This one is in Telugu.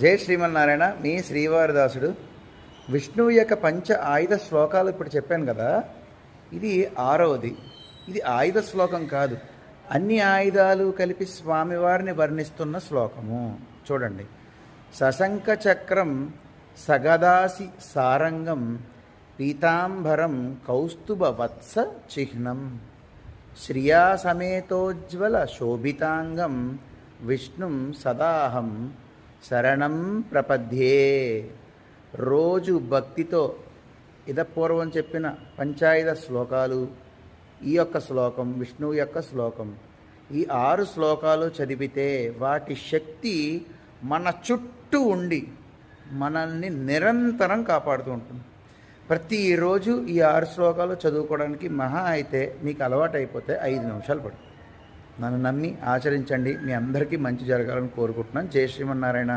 జై శ్రీమన్నారాయణ. మీ శ్రీవారిదాసుడు. విష్ణువు యొక్క పంచ ఆయుధ శ్లోకాలు ఇప్పుడు చెప్పాను కదా, ఇది ఆరవది. ఇది ఆయుధ శ్లోకం కాదు, అన్ని ఆయుధాలు కలిపి స్వామివారిని వర్ణిస్తున్న శ్లోకము. చూడండి. సశంఖ చక్రం సగదాసి సారంగం పీతాంబరం కౌస్తుభ వత్స చిహ్నం శ్రియా సమేతోజ్వల శోభితాంగం విష్ణుం సదాహం శరణం ప్రపద్యే. రోజు భక్తితో ఇదపూర్వం చెప్పిన పంచాయుధ శ్లోకాలు, ఈ యొక్క శ్లోకం విష్ణువు యొక్క శ్లోకం, ఈ 6 శ్లోకాలు చదివితే వాటి శక్తి మన చుట్టూ ఉండి మనల్ని నిరంతరం కాపాడుతూ ఉంటుంది. ప్రతిరోజు ఈ 6 శ్లోకాలు చదువుకోవడానికి మహా అయితే మీకు అలవాటు అయిపోతే 5 నిమిషాలు పడుతుంది. నన్ను నమ్మి ఆచరించండి. మీ అందరికీ మంచి జరగాలని కోరుకుంటున్నాను. జై శ్రీమన్నారాయణ.